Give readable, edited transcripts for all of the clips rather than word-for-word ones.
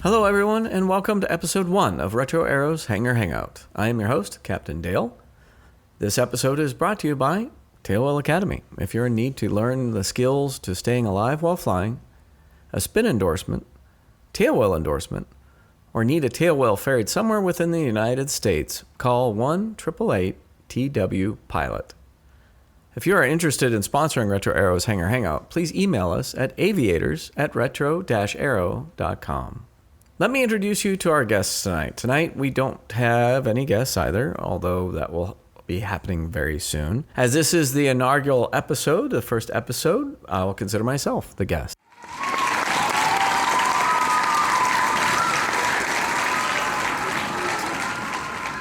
Hello, everyone, and welcome to episode 1 of Retro-Aero's Hangar Hangout. I am your host, Captain Dale. This episode is brought to you by Tailwheel Academy. If you're in need to learn the skills to staying alive while flying, a spin endorsement, tailwheel endorsement, or need a tailwheel ferried somewhere within the United States, call 1-888-TW-PILOT. If you are interested in sponsoring Retro-Aero's Hangar Hangout, please email us at aviators@retro-aero.com. Let me introduce you to our guests tonight. Tonight, we don't have any guests either, although that will be happening very soon. As this is the inaugural episode, the first episode, I will consider myself the guest.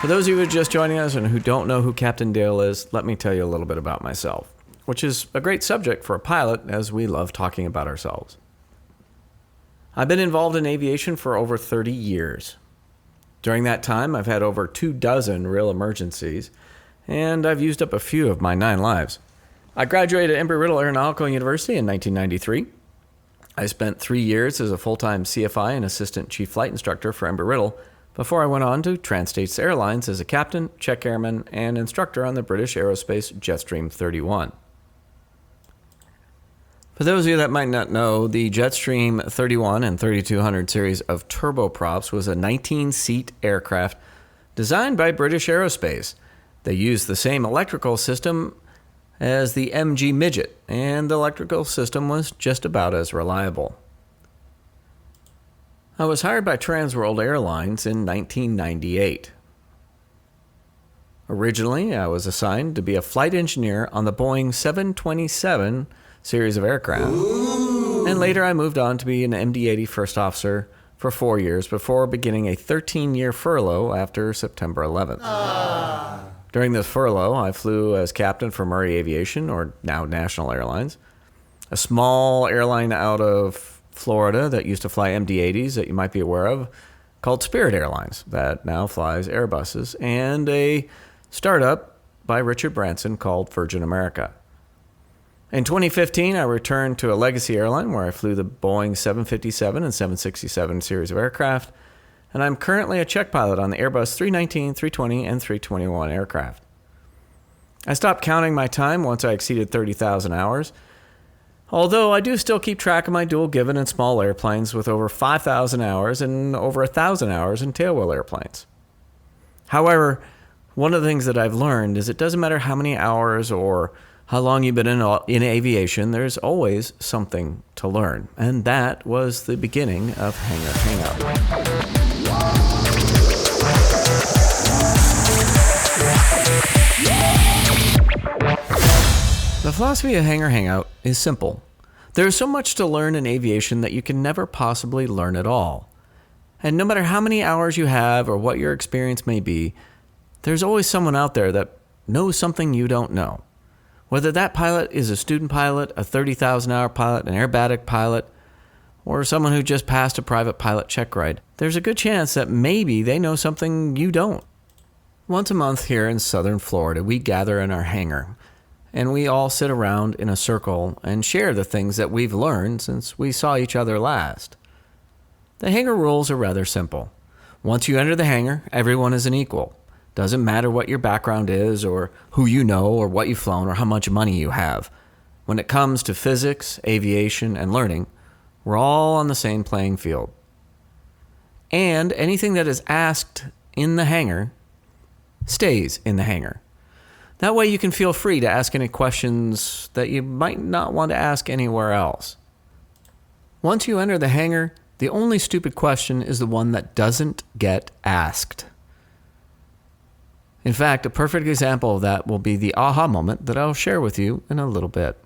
For those of you who are just joining us and who don't know who Captain Dale is, let me tell you a little bit about myself, which is a great subject for a pilot as we love talking about ourselves. I've been involved in aviation for over 30 years. During that time, I've had over 24 real emergencies, and I've used up a few of my 9 lives. I graduated at Embry-Riddle Aeronautical University in 1993. I spent 3 years as a full-time CFI and assistant chief flight instructor for Embry-Riddle before I went on to Trans-States Airlines as a captain, check airman, and instructor on the British Aerospace Jetstream 31. For those of you that might not know, the Jetstream 31 and 3200 series of turboprops was a 19-seat aircraft designed by British Aerospace. They used the same electrical system as the MG Midget, and the electrical system was just about as reliable. I was hired by Trans World Airlines in 1998. Originally, I was assigned to be a flight engineer on the Boeing 727 series of aircraft, and later I moved on to be an MD-80 first officer for 4 years before beginning a 13-year furlough after September 11th. During this furlough, I flew as captain for Murray Aviation, or now National Airlines, a small airline out of Florida that used to fly MD-80s that you might be aware of, called Spirit Airlines, that now flies Airbuses, and a startup by Richard Branson called Virgin America. In 2015, I returned to a legacy airline where I flew the Boeing 757 and 767 series of aircraft, and I'm currently a check pilot on the Airbus 319, 320, and 321 aircraft. I stopped counting my time once I exceeded 30,000 hours, although I do still keep track of my dual given and small airplanes with over 5,000 hours and over 1,000 hours in tailwheel airplanes. However, one of the things that I've learned is it doesn't matter how many hours or how long you've been in aviation, there's always something to learn. And that was the beginning of Hangar Hangout. The philosophy of Hangar Hangout is simple. There's so much to learn in aviation that you can never possibly learn it all. And no matter how many hours you have or what your experience may be, there's always someone out there that knows something you don't know. Whether that pilot is a student pilot, a 30,000-hour pilot, an aerobatic pilot, or someone who just passed a private pilot check ride, there's a good chance that maybe they know something you don't. Once a month here in southern Florida, we gather in our hangar, and we all sit around in a circle and share the things that we've learned since we saw each other last. The hangar rules are rather simple. Once you enter the hangar, everyone is an equal. Doesn't matter what your background is or who you know or what you've flown or how much money you have. When it comes to physics, aviation, and learning, we're all on the same playing field. And anything that is asked in the hangar stays in the hangar. That way you can feel free to ask any questions that you might not want to ask anywhere else. Once you enter the hangar, the only stupid question is the one that doesn't get asked. In fact, a perfect example of that will be the aha moment that I'll share with you in a little bit.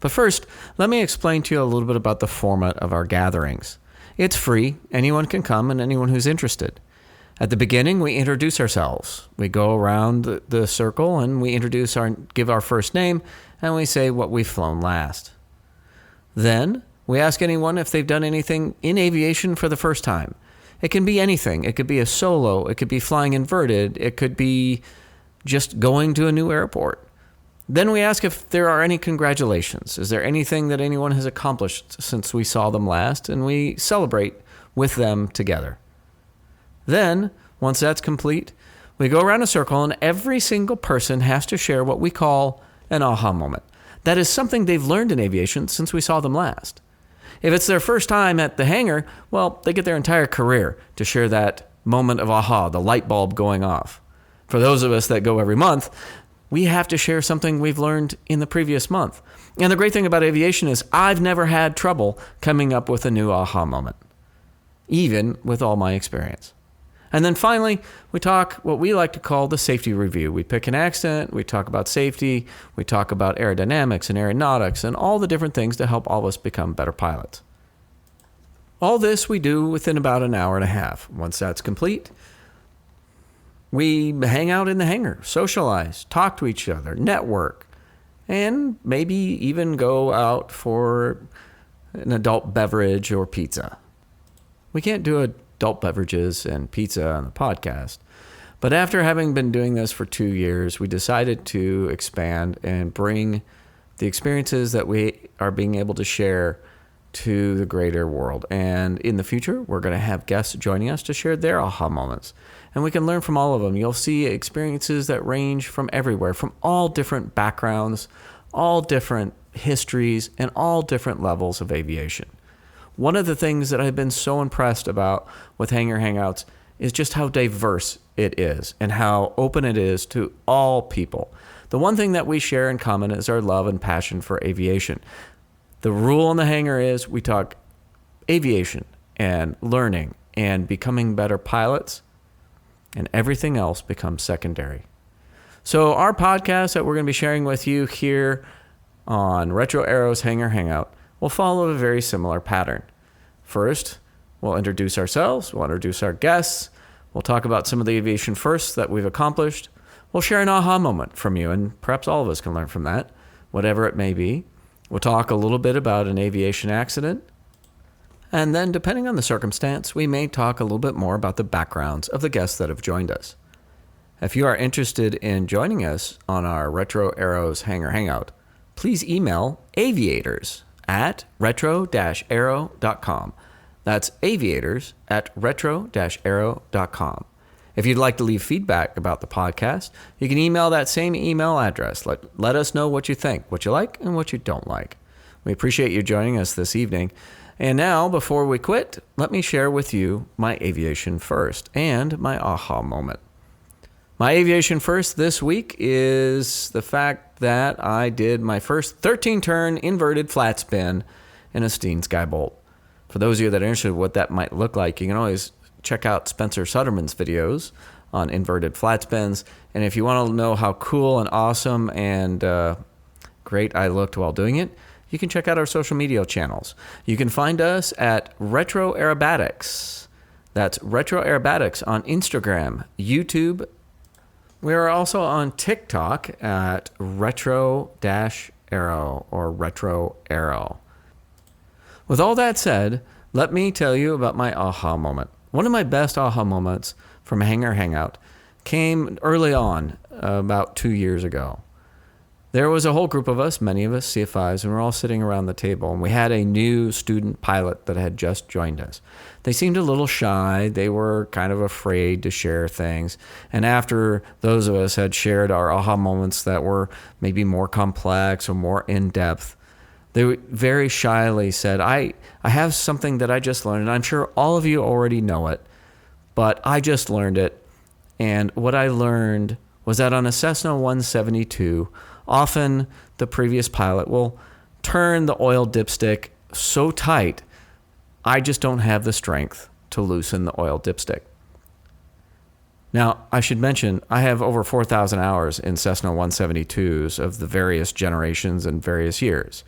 But first, let me explain to you a little bit about the format of our gatherings. It's free, anyone can come and anyone who's interested. At the beginning, we introduce ourselves. We go around the circle and we give our first name and we say what we've flown last. Then, we ask anyone if they've done anything in aviation for the first time. It can be anything. It could be a solo. It could be flying inverted. It could be just going to a new airport. Then we ask if there are any congratulations. Is there anything that anyone has accomplished since we saw them last? And we celebrate with them together. Then, once that's complete, we go around a circle and every single person has to share what we call an aha moment. That is something they've learned in aviation since we saw them last. If it's their first time at the hangar, well, they get their entire career to share that moment of aha, the light bulb going off. For those of us that go every month, we have to share something we've learned in the previous month. And the great thing about aviation is I've never had trouble coming up with a new aha moment, even with all my experience. And then finally, we talk what we like to call the safety review. We pick an accident, we talk about safety, we talk about aerodynamics and aeronautics and all the different things to help all of us become better pilots. All this we do within about an hour and a half. Once that's complete, we hang out in the hangar, socialize, talk to each other, network, and maybe even go out for an adult beverage or pizza. We can't do adult beverages and pizza on the podcast, but after having been doing this for 2 years, we decided to expand and bring the experiences that we are being able to share to the greater world. And in the future, we're going to have guests joining us to share their aha moments. And we can learn from all of them. You'll see experiences that range from everywhere, from all different backgrounds, all different histories, and all different levels of aviation. One of the things that I've been so impressed about with Hangar Hangouts is just how diverse it is and how open it is to all people. The one thing that we share in common is our love and passion for aviation. The rule in the hangar is we talk aviation and learning and becoming better pilots, and everything else becomes secondary. So our podcast that we're going to be sharing with you here on Retro-Aero's Hangar Hangout will follow a very similar pattern. First, we'll introduce ourselves, we'll introduce our guests, we'll talk about some of the aviation firsts that we've accomplished, we'll share an aha moment from you, and perhaps all of us can learn from that, whatever it may be. We'll talk a little bit about an aviation accident, and then depending on the circumstance, we may talk a little bit more about the backgrounds of the guests that have joined us. If you are interested in joining us on our Retro-Aero's Hangar Hangout, please email aviators@retro-aero.com. That's aviators@retro-aero.com. If you'd like to leave feedback about the podcast, you can email that same email address. Let us know what you think, what you like, and what you don't like. We appreciate you joining us this evening. And now, before we quit, let me share with you my aviation first and my aha moment. My aviation first this week is the fact that I did my first 13-turn inverted flat spin in a Steen Skybolt. For those of you that are interested in what that might look like, you can always check out Spencer Sutterman's videos on inverted flat spins. And if you want to know how cool and awesome and great I looked while doing it, you can check out our social media channels. You can find us at Retro-Aerobatics. That's Retro-Aerobatics on Instagram, YouTube. We are also on TikTok at Retro-Aero or Retro-Aero. With all that said, let me tell you about my aha moment. One of my best aha moments from Hangar Hangout came early on, about 2 years ago. There was a whole group of us, many of us CFIs, and we're all sitting around the table, and we had a new student pilot that had just joined us. They seemed a little shy. They were kind of afraid to share things. And after those of us had shared our aha moments that were maybe more complex or more in-depth, they very shyly said, I have something that I just learned, and I'm sure all of you already know it, but I just learned it. And what I learned was that on a Cessna 172, often the previous pilot will turn the oil dipstick so tight, I just don't have the strength to loosen the oil dipstick. Now, I should mention, I have over 4,000 hours in Cessna 172s of the various generations and various years.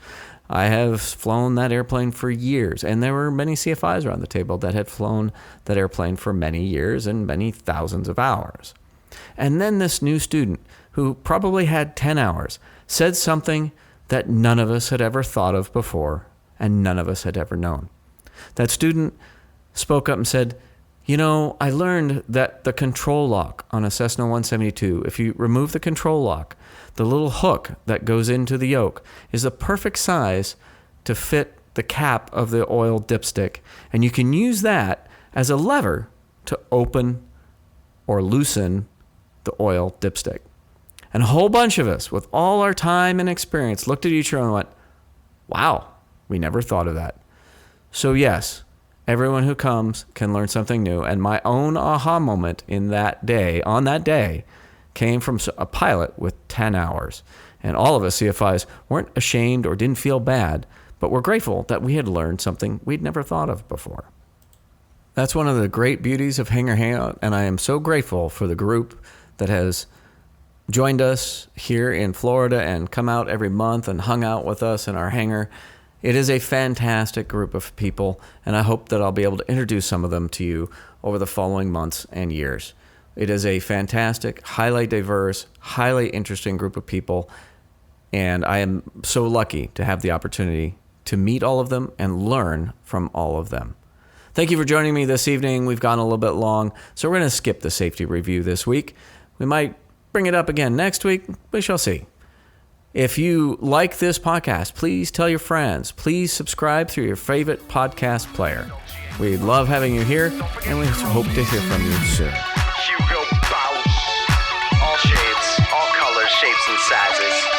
I have flown that airplane for years, and there were many CFIs around the table that had flown that airplane for many years and many thousands of hours. And then this new student, who probably had 10 hours, said something that none of us had ever thought of before and none of us had ever known. That student spoke up and said, I learned that the control lock on a Cessna 172, if you remove the control lock, the little hook that goes into the yoke is the perfect size to fit the cap of the oil dipstick, and you can use that as a lever to open or loosen the oil dipstick. And a whole bunch of us, with all our time and experience, looked at each other and went, wow, we never thought of that. So yes, everyone who comes can learn something new. And my own aha moment on that day, came from a pilot with 10 hours. And all of us CFIs weren't ashamed or didn't feel bad, but were grateful that we had learned something we'd never thought of before. That's one of the great beauties of Hangar Hangout, and I am so grateful for the group that has joined us here in Florida and come out every month and hung out with us in our hangar. It is a fantastic group of people, and I hope that I'll be able to introduce some of them to you over the following months and years. It is a fantastic, highly diverse, highly interesting group of people, and I am so lucky to have the opportunity to meet all of them and learn from all of them. Thank you for joining me this evening. We've gone a little bit long, so we're going to skip the safety review this week. We might bring it up again next week. We shall see. If you like this podcast, please tell your friends. Please subscribe through your favorite podcast player. We love having you here, and we hope to hear from you soon. Hugo Boss. All shades, all colors, shapes, and sizes.